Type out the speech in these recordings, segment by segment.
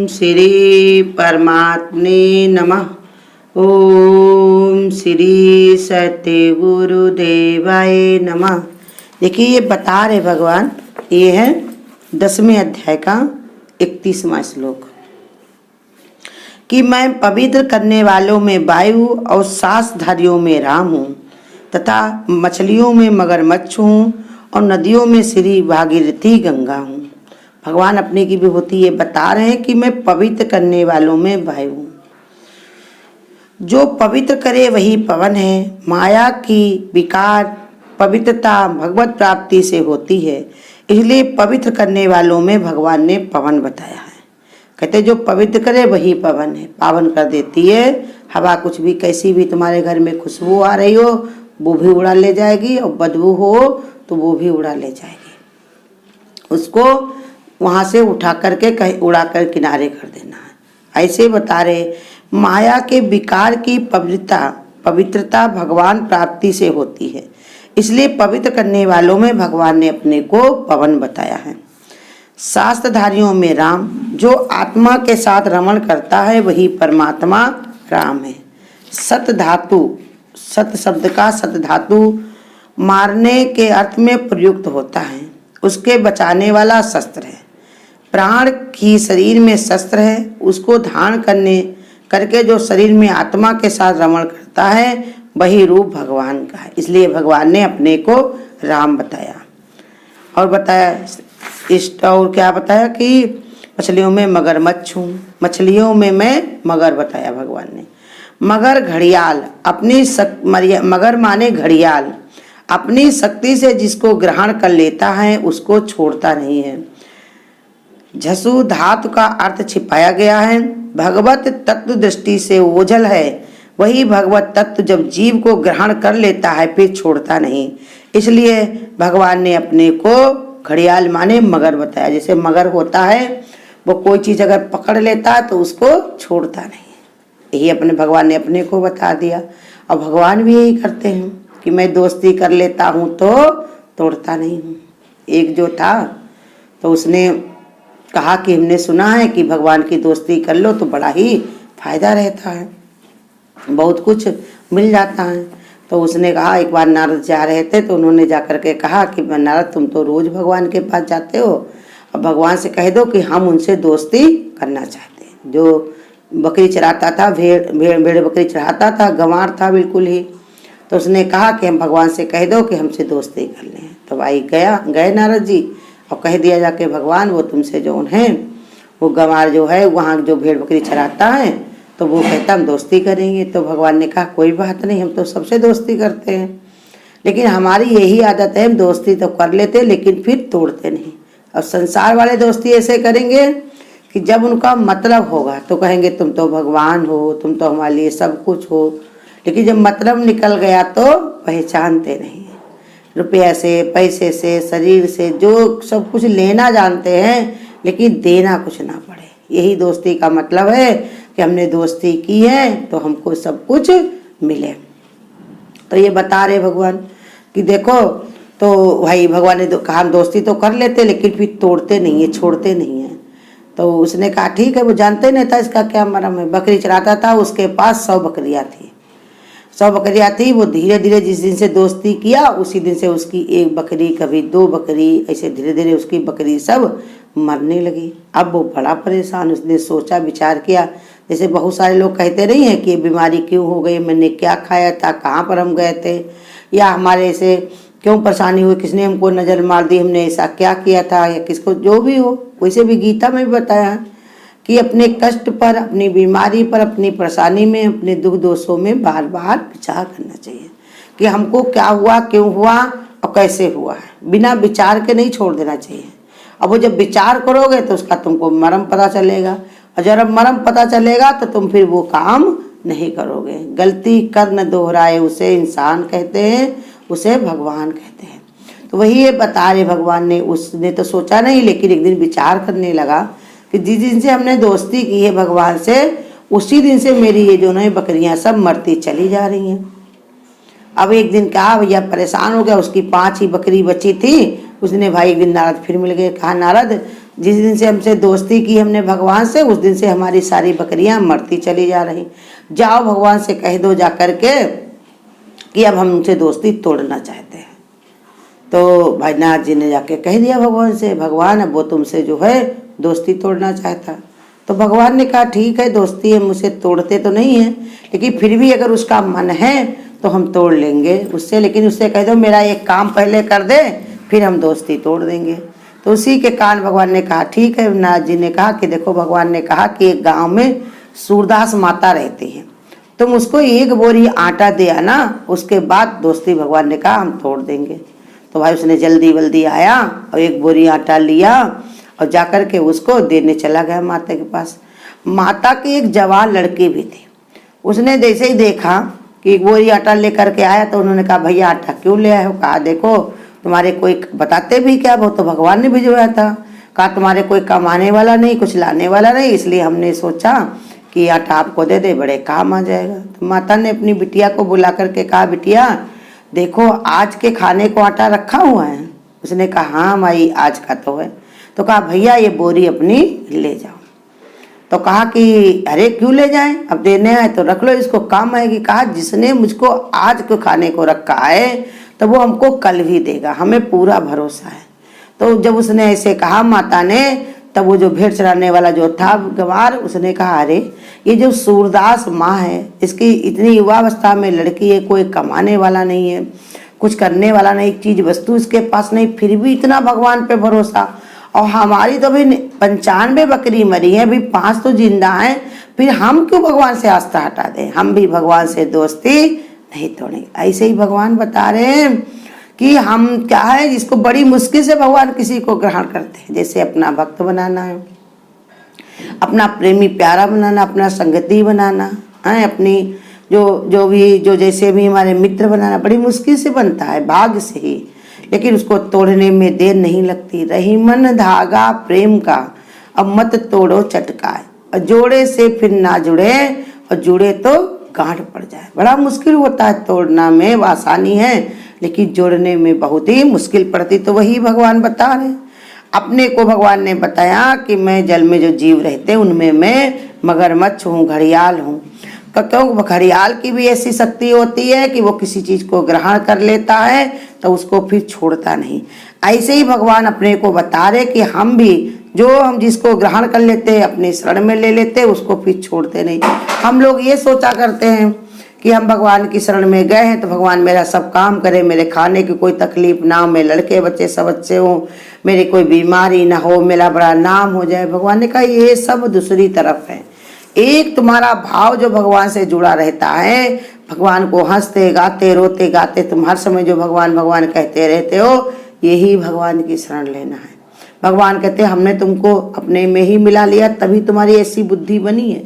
श्री परमात्मने नमः। ओम श्री सत्य गुरुदेवाय नमः। देखिए ये बता रहे भगवान, ये है 10वें अध्याय का 31वां श्लोक कि मैं पवित्र करने वालों में वायु और सांसधारियों में राम हूँ तथा मछलियों में मगरमच्छ हूँ और नदियों में श्री भागीरथी गंगा हूँ। भगवान अपने की विभूति ये बता रहे हैं कि मैं पवित्र करने वालों में वायु हूँ। जो पवित्र करे वही पवन है। माया की विकार पवित्रता भगवत प्राप्ति से होती है, इसलिए पवित्र करने वालों में भगवान ने पवन बताया है। कहते जो पवित्र करे वही पवन है, पावन कर देती है। हवा कुछ भी कैसी भी तुम्हारे घर में खुशबू आ रही हो वो भी उड़ा ले जाएगी, और बदबू हो तो वो भी उड़ा ले जाएगी। उसको वहाँ से उठा करके कहीं उड़ा कर किनारे कर देना है। ऐसे बता रहे माया के विकार की पवित्रता भगवान प्राप्ति से होती है, इसलिए पवित्र करने वालों में भगवान ने अपने को पवन बताया है। शास्त्रधारियों में राम, जो आत्मा के साथ रमण करता है वही परमात्मा राम है। सत धातु, सत शब्द का सत धातु मारने के अर्थ में प्रयुक्त होता है। उसके बचाने वाला शस्त्र है। प्राण की शरीर में शस्त्र है, उसको धारण करके जो शरीर में आत्मा के साथ रमण करता है वही रूप भगवान का है। इसलिए भगवान ने अपने को राम बताया। और बताया इष्ट, और क्या बताया कि मछलियों में मगरमच्छ हूँ, मछलियों में मैं मगर बताया भगवान ने। मगर घड़ियाल अपनी मगर माने घड़ियाल अपनी शक्ति से जिसको ग्रहण कर लेता है उसको छोड़ता नहीं है। झसु धातु का अर्थ छिपाया गया है। भगवत तत्व दृष्टि से ओझल है, वही भगवत तत्व जब जीव को ग्रहण कर लेता है फिर छोड़ता नहीं। इसलिए भगवान ने अपने को घड़ियाल माने मगर बताया। जैसे मगर होता है वो कोई चीज अगर पकड़ लेता है तो उसको छोड़ता नहीं। यही अपने भगवान ने अपने को बता दिया। और भगवान भी यही करते हैं कि मैं दोस्ती कर लेता हूँ तो तोड़ता नहीं हूँ। एक जो था तो उसने कहा कि हमने सुना है कि भगवान की दोस्ती कर लो तो बड़ा ही फायदा रहता है, बहुत कुछ मिल जाता है। तो उसने कहा, एक बार नारद जा रहे थे तो उन्होंने जा कर के कहा कि नारद तुम तो रोज भगवान के पास जाते हो, अब भगवान से कह दो कि हम उनसे दोस्ती करना चाहते हैं। जो बकरी चराता था, भेड़ बकरी चढ़ाता था, गंवार था बिल्कुल ही। तो उसने कहा कि हम भगवान से कह दो कि हमसे दोस्ती कर लें। तो भाई गए नारद जी और कह दिया जाके भगवान वो तुमसे जो हैं वो गंवार जो है वहाँ जो भेड़ बकरी चराता है तो वो कहता हम दोस्ती करेंगे। तो भगवान ने कहा कोई बात नहीं, हम तो सबसे दोस्ती करते हैं, लेकिन हमारी यही आदत है, हम दोस्ती तो कर लेते लेकिन फिर तोड़ते नहीं। और संसार वाले दोस्ती ऐसे करेंगे कि जब उनका मतलब होगा तो कहेंगे तुम तो भगवान हो, तुम तो हमारे लिए सब कुछ हो, लेकिन जब मतलब निकल गया तो पहचानते नहीं। रुपया से, पैसे से, शरीर से जो सब कुछ लेना जानते हैं लेकिन देना कुछ ना पड़े। यही दोस्ती का मतलब है कि हमने दोस्ती की है तो हमको सब कुछ मिले। तो ये बता रहे भगवान कि देखो, तो भाई भगवान ने कहा हम दोस्ती तो कर लेते लेकिन फिर तोड़ते नहीं है, छोड़ते नहीं है। तो उसने कहा ठीक है, वो जानते नहीं था इसका क्या मरम है। बकरी चराता था, उसके पास 100 बकरियाँ थी। 100 बकरियाँ थी। वो धीरे धीरे जिस दिन से दोस्ती किया उसी दिन से उसकी एक बकरी, कभी 2 बकरी, ऐसे धीरे धीरे उसकी बकरी सब मरने लगी। अब वो बड़ा परेशान, उसने सोचा विचार किया, जैसे बहुत सारे लोग कहते नहीं है कि ये बीमारी क्यों हो गई, मैंने क्या खाया था, कहाँ पर हम गए थे, या हमारे से क्यों परेशानी हुई, किसने हमको नज़र मार दी, हमने ऐसा क्या किया था, या किसको जो भी हो। वैसे भी गीता में भी बताया है कि अपने कष्ट पर, अपनी बीमारी पर, अपनी परेशानी में, अपने दुख दोषों में बार बार विचार करना चाहिए कि हमको क्या हुआ, क्यों हुआ और कैसे हुआ है। बिना विचार के नहीं छोड़ देना चाहिए। अब वो जब विचार करोगे तो उसका तुमको मर्म पता चलेगा, और जब मर्म पता चलेगा तो तुम फिर वो काम नहीं करोगे। गलती कर न दोहराए उसे इंसान कहते हैं, उसे भगवान कहते हैं। तो वही ये बता रहे भगवान ने, उसने तो सोचा नहीं लेकिन एक दिन विचार करने लगा कि जिस दिन से हमने दोस्ती की है भगवान से उसी दिन से मेरी ये जो नई बकरियां सब मरती चली जा रही हैं। अब एक दिन कहा भैया परेशान हो गया, उसकी 5 ही बकरी बची थी। उसने भाई एक दिन नारद फिर मिल गए, कहा नारद जिस दिन से हमसे दोस्ती की हमने भगवान से, उस दिन से हमारी सारी बकरियां मरती चली जा रही। जाओ भगवान से कह दो जा कर के कि अब हम उनसे दोस्ती तोड़ना चाहते हैं। तो भाई नाथ जी ने जाके कह दिया भगवान से, भगवान अब वो तुमसे जो है दोस्ती तोड़ना चाहता। तो भगवान ने कहा ठीक है, दोस्ती हम उसे तोड़ते तो नहीं हैं, लेकिन फिर भी अगर उसका मन है तो हम तोड़ लेंगे उससे, लेकिन उससे कह दो मेरा एक काम पहले कर दे, फिर हम दोस्ती तोड़ देंगे। तो उसी के कारण भगवान ने कहा ठीक है। नाथ जी ने कहा कि देखो, भगवान ने कहा कि एक गांव में सूरदास माता रहती है, तुम उसको 1 बोरी आटा दे आना, उसके बाद दोस्ती भगवान ने कहा हम तोड़ देंगे। तो भाई उसने जल्दी वल्दी आया और 1 बोरी आटा लिया और जाकर के उसको देने चला गया माता के पास। माता की एक जवान लड़की भी थी, उसने जैसे ही देखा कि 1 बोरी आटा लेकर के आया तो उन्होंने कहा भैया आटा क्यों ले आए हो? कहा देखो तुम्हारे कोई बताते भी क्या, वो तो भगवान ने भिजवाया था। कहा तुम्हारे कोई कमाने वाला नहीं, कुछ लाने वाला नहीं, इसलिए हमने सोचा कि आटा आपको दे दे, बड़े काम आ जाएगा। तो माता ने अपनी बिटिया को बुला करके कहा बिटिया देखो आज के खाने को आटा रखा हुआ है। उसने कहा हाँ माई आज का तो है। तो कहा भैया ये बोरी अपनी ले जाओ। तो कहा कि अरे क्यों ले जाएं, अब देने आए तो रख लो, इसको काम आएगी। कहा जिसने मुझको आज को खाने को रखा है तो वो हमको कल भी देगा, हमें पूरा भरोसा है। तो जब उसने ऐसे कहा माता ने, तब वो जो भेड़ चराने वाला जो था गंवार, उसने कहा अरे ये जो सूरदास माँ है, इसकी इतनी युवावस्था में लड़की है, कोई कमाने वाला नहीं है, कुछ करने वाला नहीं, चीज वस्तु इसके पास नहीं, फिर भी इतना भगवान पे भरोसा। और हमारी तो अभी 95 बकरी मरी है, अभी 5 तो जिंदा हैं, फिर हम क्यों भगवान से आस्था हटा दें? हम भी भगवान से दोस्ती नहीं तोड़ेंगे। ऐसे ही भगवान बता रहे हैं कि हम क्या है, जिसको बड़ी मुश्किल से भगवान किसी को ग्रहण करते हैं, जैसे अपना भक्त बनाना है, अपना प्रेमी प्यारा बनाना, अपना संगति बनाना है, अपनी जो जैसे भी हमारे मित्र बनाना बड़ी मुश्किल से बनता है, भाग्य से ही, लेकिन उसको तोड़ने में देर नहीं लगती। रही मन धागा प्रेम का, अब मत तोड़ो चटकाए, और जोड़े से फिर ना जुड़े, और जुड़े तो गांठ पड़ जाए। बड़ा मुश्किल होता है तोड़ना में, आसानी है, लेकिन जोड़ने में बहुत ही मुश्किल पड़ती। तो वही भगवान बता रहे, अपने को भगवान ने बताया कि मैं जल में जो जीव रहते हैं उनमें मैं मगरमच्छ हूँ, घड़ियाल हूँ। क्यों? घड़ियाल की भी ऐसी शक्ति होती है कि वो किसी चीज को ग्रहण कर लेता है तो उसको फिर छोड़ता नहीं। ऐसे ही भगवान अपने को बता रहे कि हम भी हम जिसको ग्रहण कर लेते हैं, अपने शरण में ले लेते हैं, उसको फिर छोड़ते नहीं। हम लोग ये सोचा करते हैं कि हम भगवान की शरण में गए हैं तो भगवान मेरा सब काम करे, मेरे खाने की कोई तकलीफ ना हो, मेरे लड़के बच्चे सब अच्छे हों, मेरी कोई बीमारी ना हो, मेरा बड़ा नाम हो जाए। भगवान ने कहा ये सब दूसरी तरफ है। एक तुम्हारा भाव जो भगवान से जुड़ा रहता है, भगवान को हंसते गाते रोते गाते तुम हर समय जो भगवान भगवान कहते रहते हो, यही भगवान की शरण लेना है। भगवान कहते हैं हमने तुमको अपने में ही मिला लिया, तभी तुम्हारी ऐसी बुद्धि बनी है,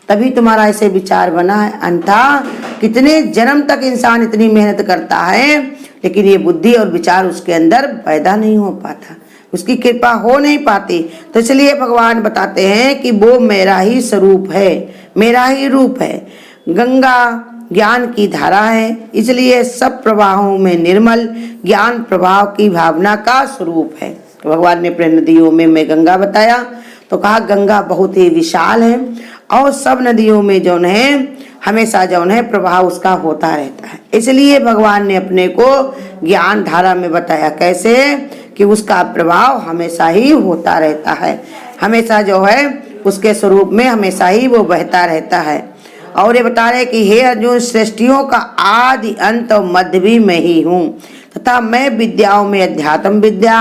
तभी तुम्हारा ऐसे विचार बना है। अन्यथा कितने जन्म तक इंसान इतनी मेहनत करता है, लेकिन ये बुद्धि और विचार उसके अंदर पैदा नहीं हो पाता, उसकी कृपा हो नहीं पाती। तो इसलिए भगवान बताते हैं कि वो मेरा ही स्वरूप है, मेरा ही रूप है। गंगा ज्ञान की धारा है, इसलिए सब प्रवाहों में निर्मल ज्ञान प्रवाह की भावना का स्वरूप है। तो भगवान ने अपने नदियों में मैं गंगा बताया, तो कहा गंगा बहुत ही विशाल है और सब नदियों में जौन है हमेशा जौन है प्रवाह उसका होता रहता है। इसलिए भगवान ने अपने को ज्ञान धारा में बताया, कैसे कि उसका प्रभाव हमेशा ही होता रहता है, हमेशा जो है उसके स्वरूप में हमेशा ही वो बहता रहता है। और ये बता रहे कि हे अर्जुन, सृष्टियों का आदि अंत और मध्य भी मैं ही हूँ, तथा मैं विद्याओं में अध्यात्म विद्या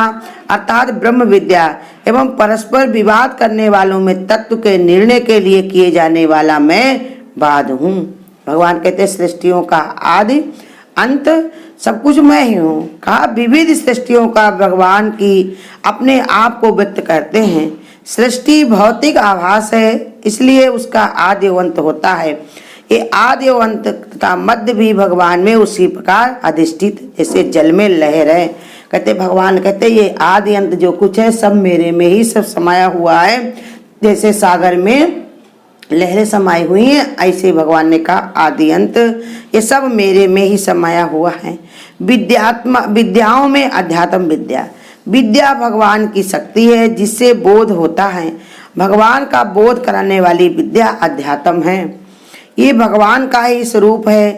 अर्थात ब्रह्म विद्या एवं परस्पर विवाद करने वालों में तत्व के निर्णय के लिए किए जाने वाला मैं बाद हूँ। भगवान कहते सृष्टियों का आदि अंत सब कुछ मैं ही हूँ। कहा विविध सृष्टियों का भगवान की अपने आप को व्यक्त करते हैं। सृष्टि भौतिक आभास है, इसलिए उसका आदि अंत होता है। ये आदि अंत तथा मध्य भी भगवान में उसी प्रकार अधिष्ठित, जैसे जल में लहर है। कहते भगवान कहते ये आदि अंत जो कुछ है सब मेरे में ही सब समाया हुआ है। जैसे सागर में लहरें समाई हुई हैं, ऐसे भगवान ने कहा आदि अंत ये सब मेरे में ही समाया हुआ है। विद्याओं में अध्यात्म विद्या, विद्या भगवान की शक्ति है जिससे बोध होता है। भगवान का बोध कराने वाली विद्या अध्यात्म है। ये भगवान का ही स्वरूप है।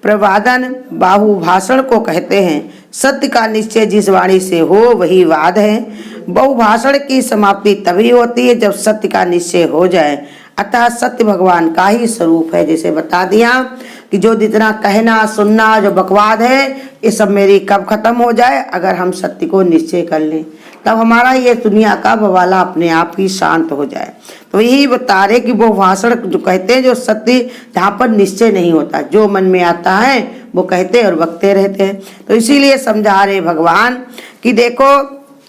प्रवादन बाहुभाषण को कहते हैं। सत्य का निश्चय जिस वाणी से हो वही वाद है। बहुभाषण की समाप्ति तभी होती है जब सत्य का निश्चय हो जाए। अतः सत्य भगवान का ही स्वरूप है। जैसे बता दिया कि जो जितना कहना सुनना जो बकवाद है ये सब मेरी कब खत्म हो जाए, अगर हम सत्य को निश्चय कर लें तब हमारा ये दुनिया का बवाला अपने आप ही शांत हो जाए। तो यही बता रहे कि वो भाषण जो कहते हैं जो सत्य जहाँ पर निश्चय नहीं होता, जो मन में आता है वो कहते और बकते रहते हैं। तो इसीलिए समझा रहे भगवान कि देखो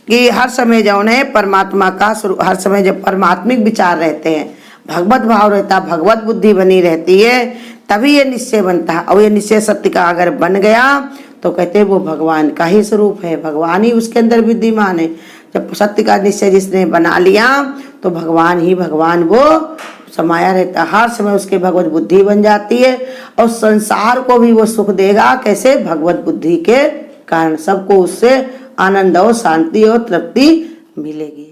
कि हर समय जो है परमात्मा का हर समय जब परमात्मिक विचार रहते हैं, भगवत भाव रहता, भगवत बुद्धि बनी रहती है, तभी ये निश्चय बनता है। और ये निश्चय सत्य का अगर बन गया तो कहते हैं वो भगवान का ही स्वरूप है, भगवान ही उसके अंदर विद्यमान है। जब सत्य का निश्चय जिसने बना लिया तो भगवान ही भगवान वो समाया रहता, हर समय उसके भगवत बुद्धि बन जाती है और संसार को भी वो सुख देगा। कैसे? भगवत बुद्धि के कारण सबको उससे आनंद और शांति और तृप्ति मिलेगी।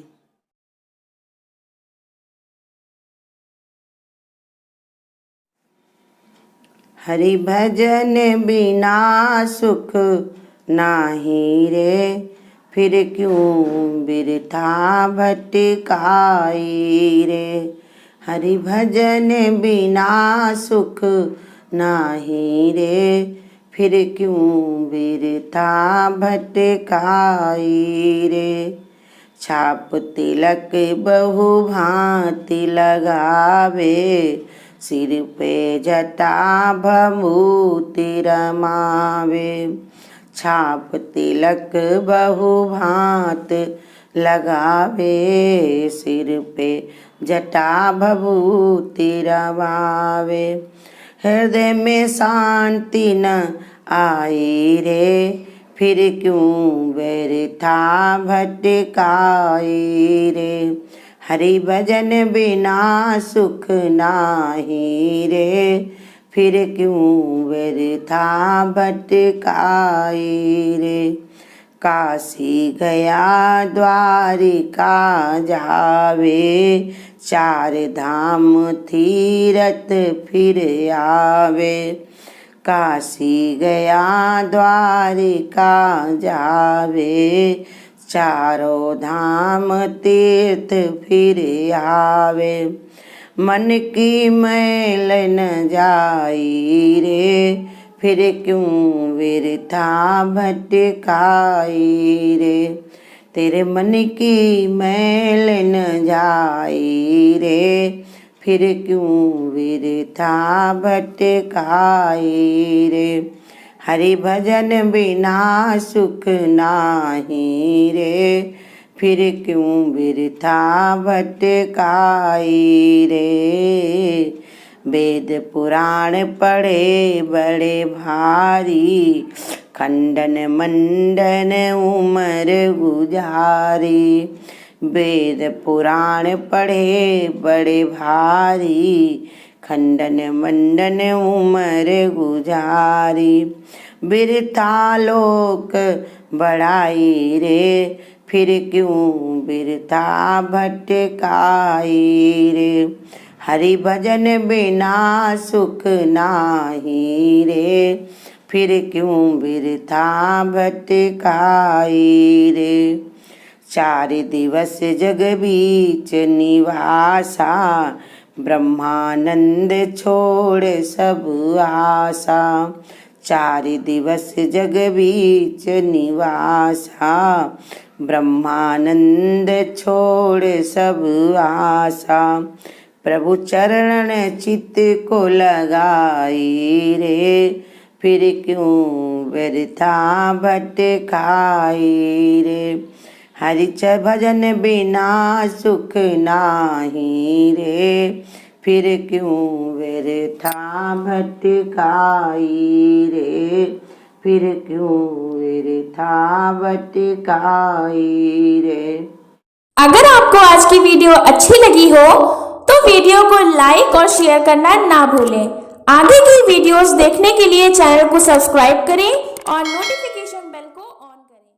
हरि भजन बिना सुख नाही रे, फिर क्यों बिरथा भटकाई रे। हरि भजन बिना सुख नाही रे, फिर क्यों बिरथा भटकाई रे। छाप तिलक बहु भांति लगावे, सिर पे जटा भभूति रमावे। छाप तिलक बहु भांत लगावे, सिर पे जटा भभूति रमावे। हृदय में शांति न आई रे, फिर क्यों व्यर्था भटकाई रे। हरि भजन बिना सुख नाही रे, फिर क्यों व्यर्था भटकाई रे। काशी गया द्वारिका जावे, चार धाम तीरथ फिर आवे। काशी गया द्वारिका जावे, चारों धाम तीर्थ फिर आवे। मन की मैल न जाई रे, फिर क्यों व्यर्था भटकाई रे। तेरे मन की मैल न जाई रे, फिर क्यों व्यर्था भटकाई रे। हरि भजन बिना सुख नाही रे, फिर क्यों व्यर्था भटकाई रे। वेद पुराण पढ़े बड़े भारी, खंडन मंडन उमर गुजारी। वेद पुराण पढ़े बड़े भारी, खंडन मंडन उमर गुजारी। बिरथा लोक बढ़ाई रे, फिर क्यों बिरथा भटकाई रे। हरि भजन बिना सुख नाही रे, फिर क्यों बिरथा भटकाई रे। चार दिवस जग बीच निवासा, ब्रह्मानंद छोड़ सब आशा। चार दिवस जग बीच निवासा, ब्रह्मानंद छोड़ सब आशा। प्रभु चरण चित्त को लगाई रे, फिर क्यों व्यर्था भटकाई रे। हरि भजन बिना सुख नाही रे, फिर क्यों व्यर्था भटकाई रे। फिर क्यों व्यर्था भटकाई रे। अगर आपको आज की वीडियो अच्छी लगी हो तो वीडियो को लाइक और शेयर करना ना भूलें। आगे की वीडियोस देखने के लिए चैनल को सब्सक्राइब करें और नोटिफिकेशन बेल को ऑन करें।